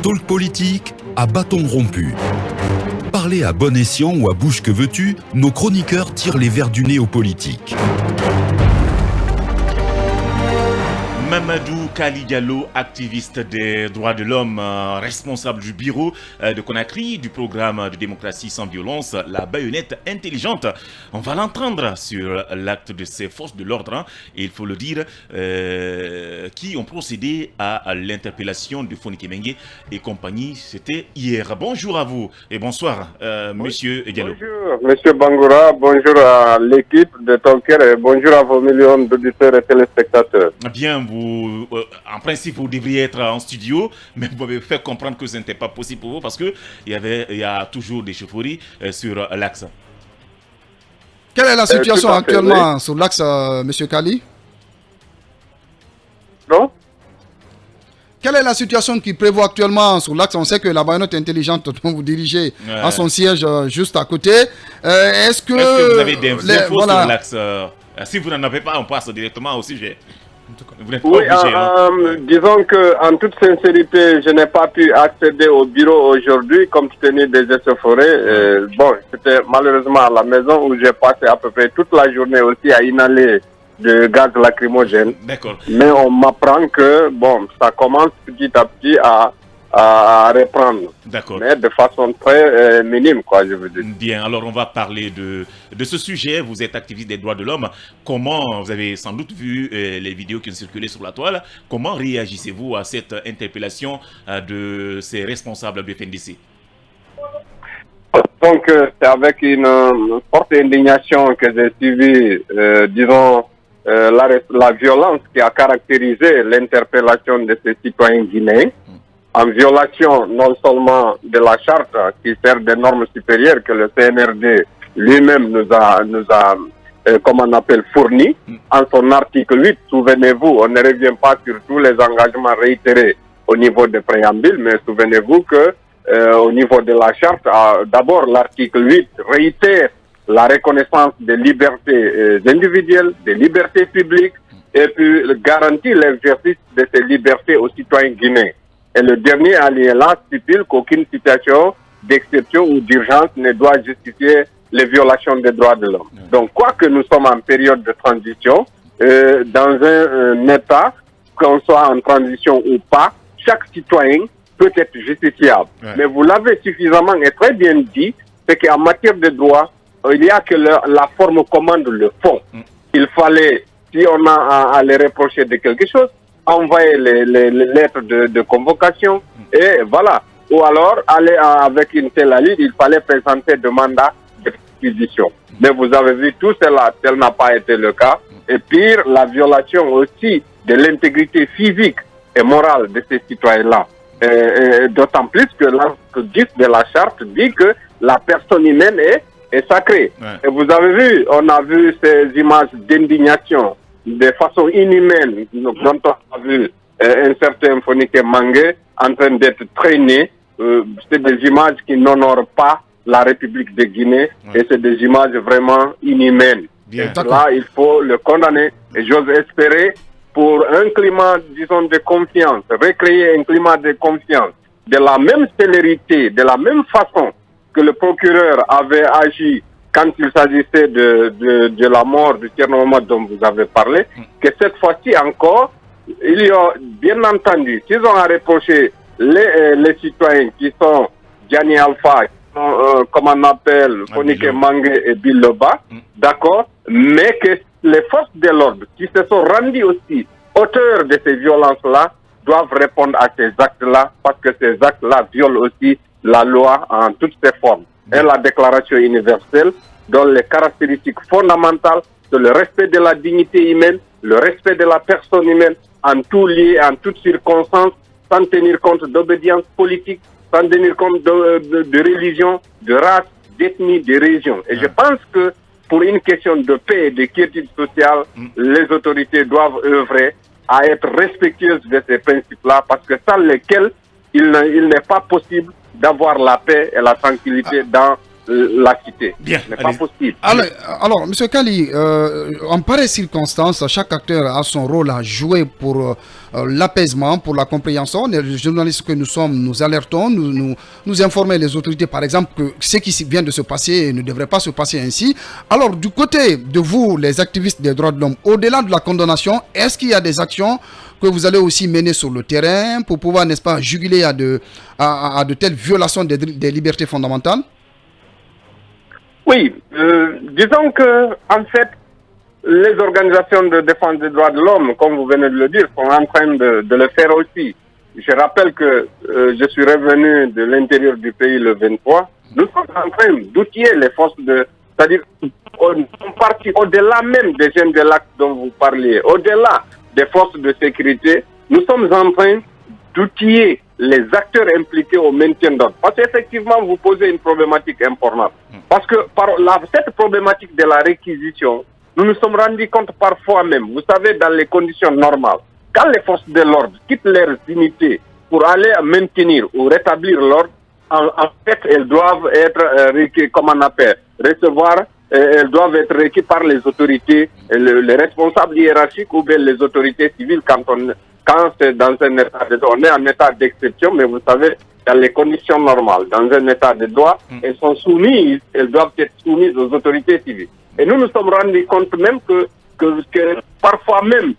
Talk politique à bâton rompu. Parler à bon escient ou à bouche que veux-tu, nos chroniqueurs tirent les vers du nez aux politiques. Mamadou Kali Diallo, activiste des droits de l'homme, responsable du bureau de Conakry, du programme de démocratie sans violence, la baïonnette intelligente. On va l'entendre sur l'acte de ces forces de l'ordre, et il faut le dire, qui ont procédé à l'interpellation de Fonike Mengue et compagnie. C'était hier. Bonjour à vous et bonsoir, monsieur Diallo. Bonjour, monsieur Bangoura, bonjour à l'équipe de Tonker et bonjour à vos millions d'auditeurs et téléspectateurs. Bien, vous, en principe, vous devriez être en studio, mais vous m'avez fait comprendre que ce n'était pas possible pour vous parce qu'il y a toujours des chauffeuries sur l'axe. Quelle est la situation actuellement sur l'axe, monsieur Kali? Non? Quelle est la situation qui prévaut actuellement sur l'axe? On sait que la baïonnette intelligente dont vous dirigez a son siège juste à côté. Est-ce que vous avez des infos sur l'axe? Si vous n'en avez pas, on passe directement au sujet. Vous n'êtes pas obligé, disons que en toute sincérité, je n'ai pas pu accéder au bureau aujourd'hui compte tenu des échauffourées. Bon, c'était malheureusement à la maison où j'ai passé à peu près toute la journée aussi à inhaler de gaz lacrymogène. D'accord. Mais on m'apprend que bon, ça commence petit à petit à reprendre. D'accord. Mais de façon très minime, quoi, je veux dire. Bien, alors on va parler de ce sujet. Vous êtes activiste des droits de l'homme. Comment, vous avez sans doute vu les vidéos qui ont circulé sur la toile, comment réagissez-vous à cette interpellation de ces responsables du FNDC? Donc, c'est avec une forte indignation que j'ai suivi, disons, la violence qui a caractérisé l'interpellation de ces citoyens guinéens, en violation non seulement de la charte qui sert des normes supérieures que le CNRD lui-même nous a comme on appelle, fourni, en son article 8. Souvenez-vous, on ne revient pas sur tous les engagements réitérés au niveau des préambules, mais souvenez-vous que au niveau de la charte, d'abord l'article 8 réitère la reconnaissance des libertés individuelles, des libertés publiques, et puis garantit l'exercice de ces libertés aux citoyens guinéens. Et le dernier alinéa stipule qu'aucune situation d'exception ou d'urgence ne doit justifier les violations des droits de l'homme. Donc, quoi que nous sommes en période de transition, dans un État, qu'on soit en transition ou pas, chaque citoyen peut être justifiable. Mais vous l'avez suffisamment et très bien dit, c'est qu'en matière de droit, il n'y a que la forme commande le fond. Il fallait, si on a à les reprocher de quelque chose, envoyer les lettres de convocation et voilà. Ou alors, aller avec une telle allure, il fallait présenter des mandats de réquisition. Mais vous avez vu tout cela, tel n'a pas été le cas. Et pire, la violation aussi de l'intégrité physique et morale de ces citoyens-là. D'autant plus que l'article 10 de la charte dit que la personne humaine est sacrée. Et vous avez vu, on a vu ces images d'indignation de façon inhumaine, dont on a vu un certain Fonike Mengue en train d'être traîné. C'est des images qui n'honorent pas la République de Guinée et c'est des images vraiment inhumaines. Et là, il faut le condamner. Et j'ose espérer pour un climat, disons, de confiance, recréer un climat de confiance, de la même célérité, de la même façon que le procureur avait agi quand il s'agissait de la mort du Thierno Mohamed dont vous avez parlé, que cette fois-ci encore, il y a bien entendu, s'ils ont à reprocher les citoyens qui sont Gianni Alpha, comme on appelle Fonike Mengue et Bill Loba, d'accord, mais que les forces de l'ordre qui se sont rendues aussi auteurs de ces violences-là doivent répondre à ces actes-là parce que ces actes-là violent aussi la loi en toutes ses formes. Et la déclaration universelle dont les caractéristiques fondamentales sont le respect de la dignité humaine, le respect de la personne humaine en tout lieu, en toutes circonstances, sans tenir compte d'obédience politique, sans tenir compte de religion, de race, d'ethnie, de région. Et je pense que pour une question de paix et de quiétude sociale, les autorités doivent œuvrer à être respectueuses de ces principes-là, parce que sans lesquels il n'est pas possible d'avoir la paix et la tranquillité dans la citer. Bien, ce n'est pas possible. Alors, M. Kali, en pareille circonstance, chaque acteur a son rôle à jouer pour l'apaisement, pour la compréhension. Les journalistes que nous sommes, nous alertons, nous informer les autorités, par exemple, que ce qui vient de se passer ne devrait pas se passer ainsi. Alors, du côté de vous, les activistes des droits de l'homme, au-delà de la condamnation, est-ce qu'il y a des actions que vous allez aussi mener sur le terrain pour pouvoir, n'est-ce pas, juguler à de telles violations des libertés fondamentales? Oui, disons que, en fait, les organisations de défense des droits de l'homme, comme vous venez de le dire, sont en train de le faire aussi. Je rappelle que je suis revenu de l'intérieur du pays le 23. Nous sommes en train d'outiller les forces c'est-à-dire, on est parti au-delà même des jeunes de l'acte dont vous parliez, au-delà des forces de sécurité, nous sommes en train d'outiller les acteurs impliqués au maintien d'ordre. Parce qu'effectivement, vous posez une problématique importante. Parce que cette problématique de la réquisition, nous nous sommes rendus compte parfois même, vous savez, dans les conditions normales, quand les forces de l'ordre quittent leurs unités pour aller maintenir ou rétablir l'ordre, en fait, elles doivent être, comme on appelle, elles doivent être requises par les autorités, les responsables hiérarchiques ou bien les autorités civiles quand c'est dans un état de droit. On est en état d'exception, mais vous savez, dans les conditions normales, dans un état de droit, elles doivent être soumises aux autorités civiles. Et nous nous sommes rendus compte même que parfois même,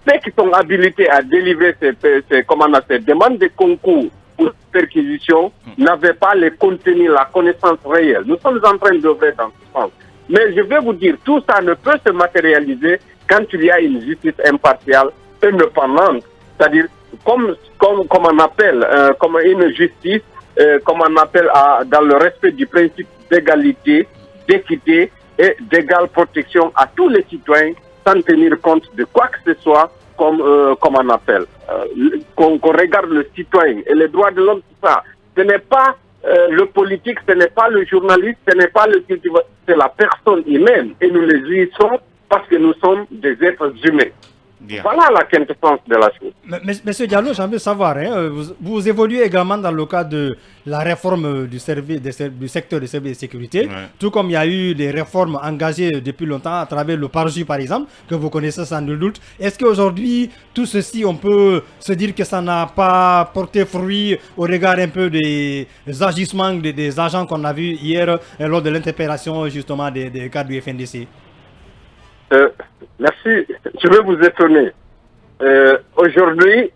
ceux qui sont habilités à délivrer ces demandes de concours ou de perquisition n'avaient pas les contenus, la connaissance réelle. Nous sommes en train d'œuvrer dans ce sens. Mais je vais vous dire, tout ça ne peut se matérialiser quand il y a une justice impartiale, indépendante, c'est-à-dire comme on appelle, comme une justice, comme on appelle dans le respect du principe d'égalité, d'équité et d'égale protection à tous les citoyens, sans tenir compte de quoi que ce soit, comme on appelle. Qu'on regarde le citoyen et les droits de l'homme, tout ça. Ce n'est pas le politique, ce n'est pas le journaliste, ce n'est pas le cultivateur, c'est la personne humaine. Et nous les jouissons parce que nous sommes des êtres humains. Bien. Voilà la quintessence de la chose. Monsieur Diallo, j'aimerais savoir, vous évoluez également dans le cadre de la réforme du secteur des services de sécurité, tout comme il y a eu des réformes engagées depuis longtemps à travers le PARJU par exemple, que vous connaissez sans nul doute. Est-ce qu'aujourd'hui, tout ceci, on peut se dire que ça n'a pas porté fruit au regard un peu des agissements des agents qu'on a vus hier lors de l'interpellation justement des cadres du FNDC? Merci. Je vais vous étonner. Aujourd'hui,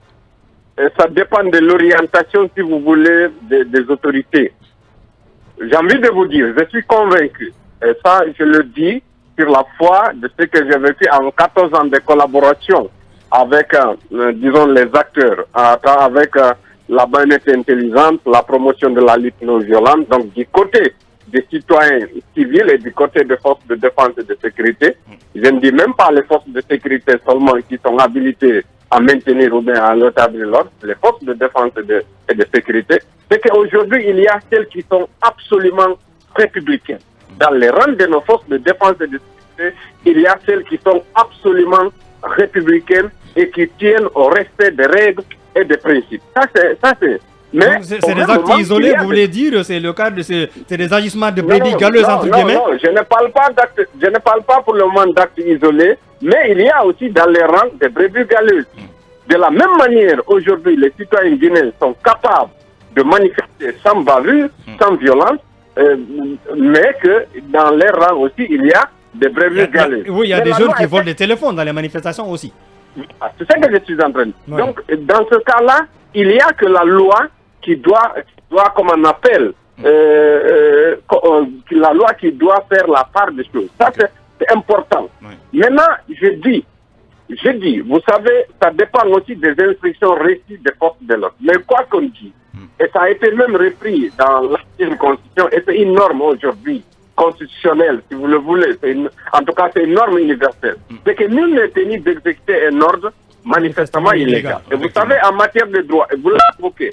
ça dépend de l'orientation, si vous voulez, des autorités. J'ai envie de vous dire, je suis convaincu, et ça, je le dis sur la foi de ce que j'ai vécu en 14 ans de collaboration avec, disons, les acteurs, avec la baïonnette intelligente, la promotion de la lutte non violente, donc du côté des citoyens civils et du côté des forces de défense et de sécurité. Je ne dis même pas les forces de sécurité seulement qui sont habilitées à maintenir ou bien à rétablir l'ordre, les forces de défense et de sécurité, c'est qu'aujourd'hui, il y a celles qui sont absolument républicaines. Dans les rangs de nos forces de défense et de sécurité, il y a celles qui sont absolument républicaines et qui tiennent au respect des règles et des principes. Ça, c'est c'est des actes isolés, vous voulez dire, c'est le cas c'est des agissements de brebis galeuses entre guillemets? Non, je ne parle pas pour le moment d'actes isolés, mais il y a aussi dans les rangs des brebis galeuses. De la même manière, aujourd'hui, les citoyens guinéens sont capables de manifester sans bavure, sans violence, mais que dans les rangs aussi, il y a des brebis galeuses. Oui, il y a des jeunes qui volent des téléphones dans les manifestations aussi. C'est ça que je suis en train de dire. Donc, dans ce cas-là, il n'y a que la loi qui doit comme on appelle, la loi qui doit faire la part des choses. Ça, c'est important. Maintenant, je dis, vous savez, ça dépend aussi des instructions reçues des forces de l'ordre. Mais quoi qu'on dise, et ça a été même repris dans l'ancienne constitution, et c'est une norme aujourd'hui constitutionnelle, si vous le voulez. En tout cas, c'est une norme universelle. C'est que nul n'est tenu d'exécuter un ordre manifestement illégal. Et vous savez, en matière de droit, vous l'évoquez,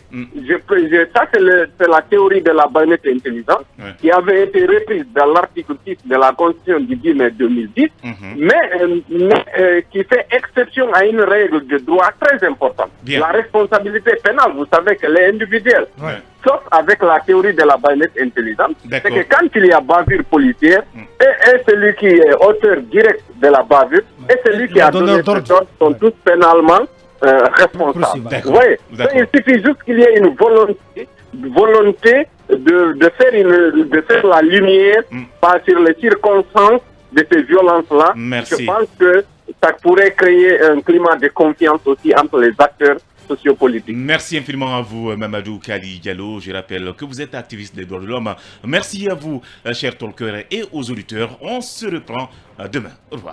ça c'est la théorie de la baïonnette intelligente qui avait été reprise dans l'article 6 de la Constitution du 10 mai 2010, mais qui fait exception à une règle de droit très importante. La responsabilité pénale, vous savez qu'elle est individuelle. sauf avec la théorie de la baïonnette intelligente, c'est D'accord. que quand il y a bavure policière, et celui qui est auteur direct de la bavure, et celui qui Le a donné donneur cet ordre sont tous pénalement responsables. D'accord. Vous voyez, D'accord. il suffit juste qu'il y ait une volonté de faire la lumière sur les circonstances de ces violences-là. Merci. Je pense que ça pourrait créer un climat de confiance aussi entre les acteurs sociopolitiques. Merci infiniment à vous, Mamadou Kali Diallo. Je rappelle que vous êtes activiste des droits de l'homme. Merci à vous, chers talkers et aux auditeurs. On se reprend demain. Au revoir.